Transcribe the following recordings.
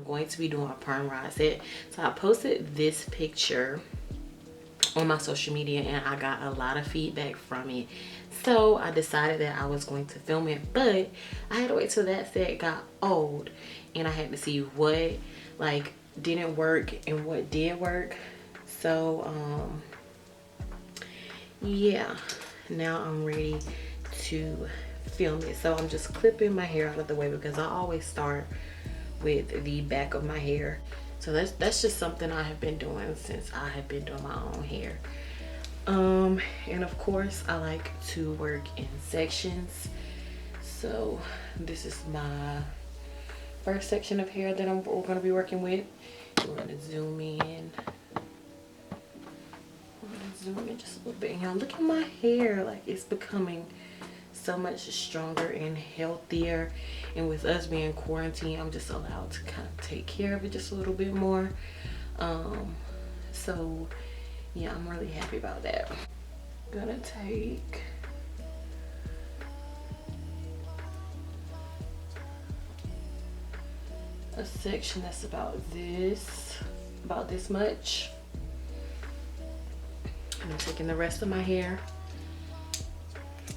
going to be doing a perm rod set. So I posted this picture on my social media and I got a lot of feedback from it. So I decided that I was going to film it, but I had to wait till that set got old and I had to see what like didn't work and what did work. So yeah, now I'm ready to film it. So I'm just clipping my hair out of the way because I always start with the back of my hair. So that's just something I have been doing since I have been doing my own hair. And of course I like to work in sections. So this is my first section of hair that we're going to be working with. We're going to zoom in. I'm going to zoom in just a little bit. Y'all, look at my hair. Like, it's becoming so much stronger and healthier. And with us being quarantined, I'm just allowed to kind of take care of it just a little bit more. So yeah, I'm really happy about that. Gonna take a section that's about this much, and I'm taking the rest of my hair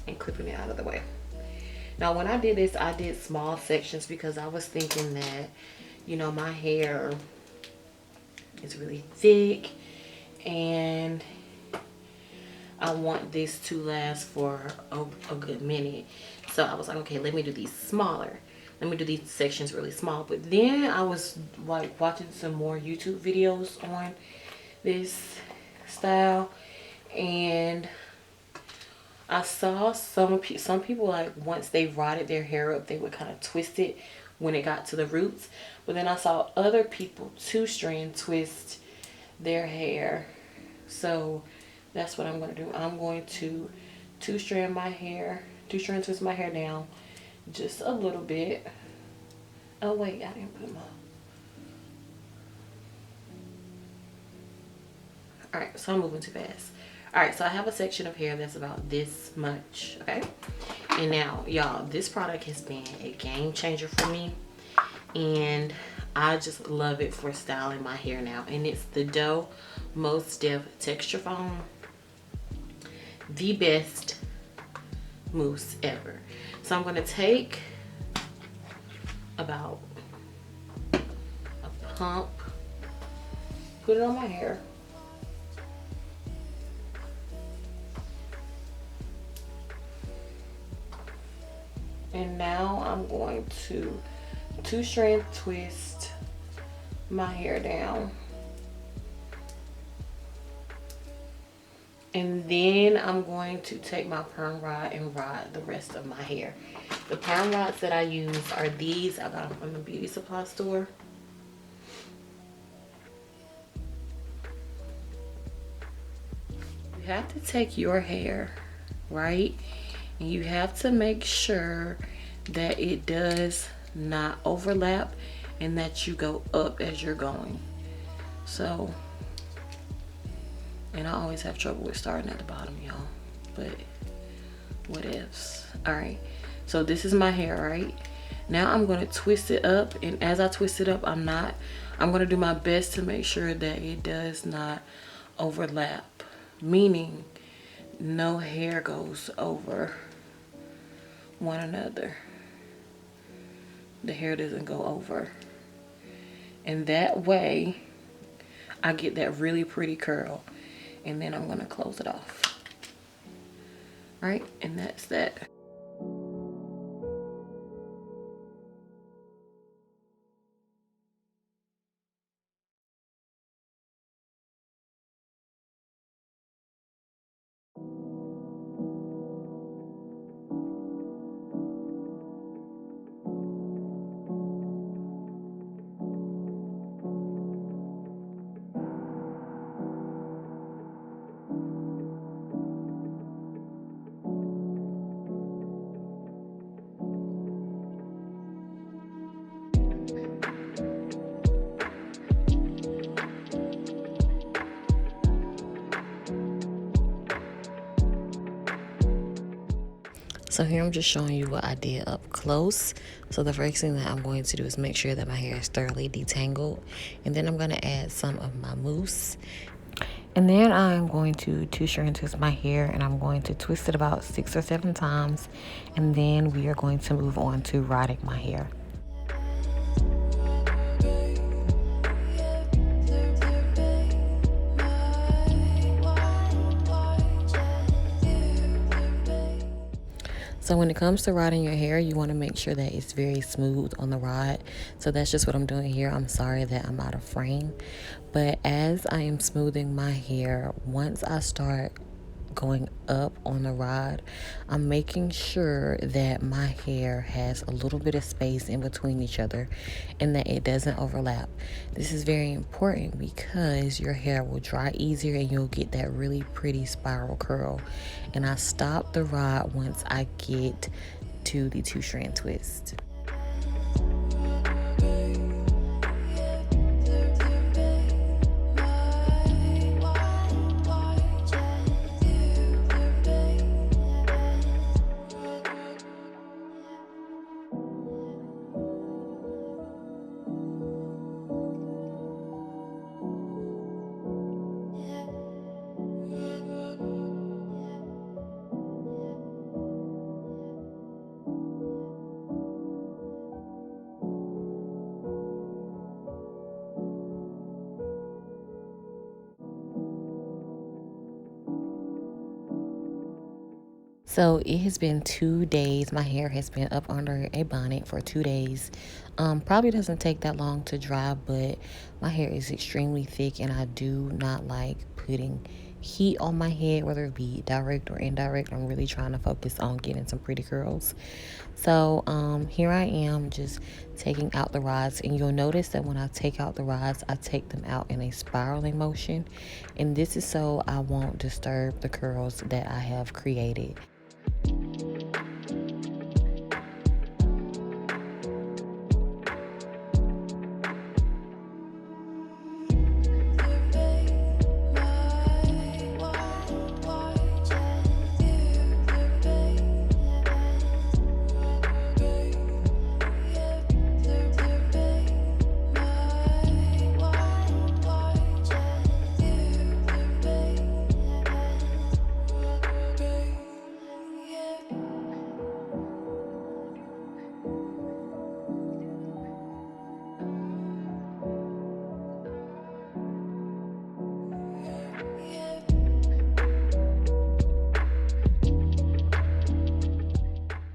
and clipping it out of the way. Now when I did this, I did small sections because I was thinking that, you know, my hair is really thick and I want this to last for a good minute. So I was like, okay, let me do these smaller. Let me do these sections really small. But then I was like watching some more YouTube videos on this style, and I saw some people, like, once they rotted their hair up, they would kind of twist it when it got to the roots. But then I saw other people two-strand twist their hair. So that's what I'm going to do. I'm going to two-strand twist my hair down just a little bit. Oh wait, I didn't put my... Alright, so I'm moving too fast. Alright, so I have a section of hair that's about this much, okay? And now, y'all, this product has been a game changer for me. And I just love it for styling my hair now. And it's the Doux Most Stiff Texture Foam. The best mousse ever. So I'm going to take about a pump, put it on my hair. And now I'm going to two-strand twist my hair down. And then I'm going to take my perm rod and rod the rest of my hair. The perm rods that I use are these. I got them from the beauty supply store. You have to take your hair, right? And you have to make sure that it does not overlap and that you go up as you're going. So, and I always have trouble with starting at the bottom, y'all, but what ifs. All right, so this is my hair, right? Now I'm going to twist it up, and as I twist it up, I'm going to do my best to make sure that it does not overlap, meaning no hair goes over one another. The hair doesn't go over, and that way I get that really pretty curl. And then I'm gonna close it off. All right, and that's that. So here I'm just showing you what I did up close. So the first thing that I'm going to do is make sure that my hair is thoroughly detangled. And then I'm going to add some of my mousse. And then I'm going to two-strand and twist my hair, and I'm going to twist it about 6 or 7 times. And then we are going to move on to rodding my hair. So when it comes to rodding your hair, you want to make sure that it's very smooth on the rod. So that's just what I'm doing here. I'm sorry that I'm out of frame. But as I am smoothing my hair, once I start going up on the rod, I'm making sure that my hair has a little bit of space in between each other and that it doesn't overlap. This is very important because your hair will dry easier and you'll get that really pretty spiral curl. And I stop the rod once I get to the two-strand twist. So it has been 2 days. My hair has been up under a bonnet for 2 days. Probably doesn't take that long to dry, but my hair is extremely thick and I do not like putting heat on my head, whether it be direct or indirect. I'm really trying to focus on getting some pretty curls. So here I am just taking out the rods, and you'll notice that when I take out the rods, I take them out in a spiraling motion, and this is so I won't disturb the curls that I have created.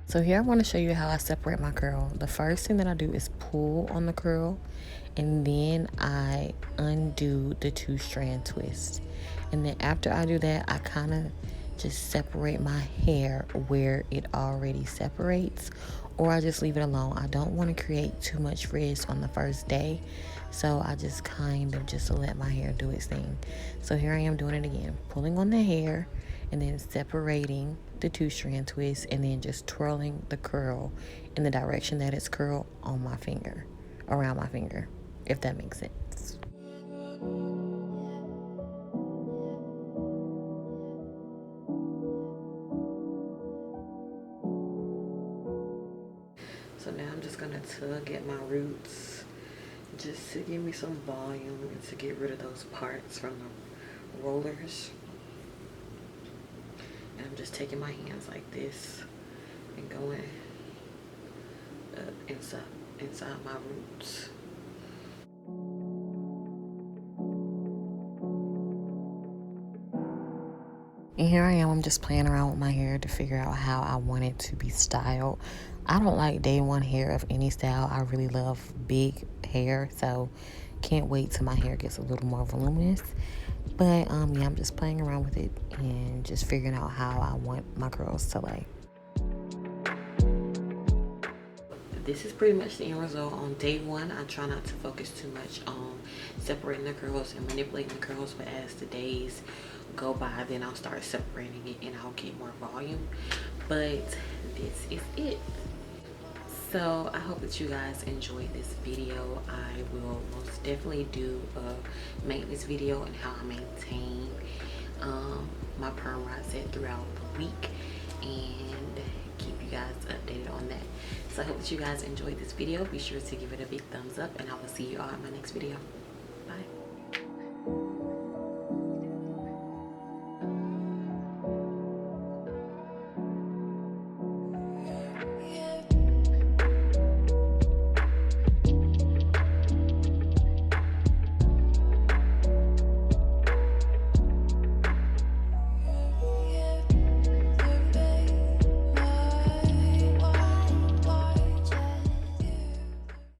So here I want to show you how I separate my curl. The first thing that I do is pull on the curl, and then I undo the two-strand twist. And then after I do that, I kind of just separate my hair where it already separates, or I just leave it alone. I don't want to create too much frizz on the first day, so I just kind of just let my hair do its thing. So here I am doing it again, pulling on the hair and then separating the two-strand twist, and then just twirling the curl in the direction that it's curled on my finger, around my finger, if that makes sense. So now I'm just gonna tug at my roots just to give me some volume and to get rid of those parts from the rollers. And I'm just taking my hands like this and going up inside my roots. And here I am, I'm just playing around with my hair to figure out how I want it to be styled. I don't like day one hair of any style. I really love big hair, so can't wait till my hair gets a little more voluminous. But yeah, I'm just playing around with it and just figuring out how I want my curls to lay. This is pretty much the end result on day one. I try not to focus too much on separating the curls and manipulating the curls, but as the days go by, then I'll start separating it and I'll get more volume. But this is it. So I hope that you guys enjoyed this video. I will most definitely do a maintenance video on how I maintain my perm rod set throughout the week, and keep you guys updated on that. So I hope that you guys enjoyed this video. Be sure to give it a big thumbs up, and I will see you all in my next video. Bye.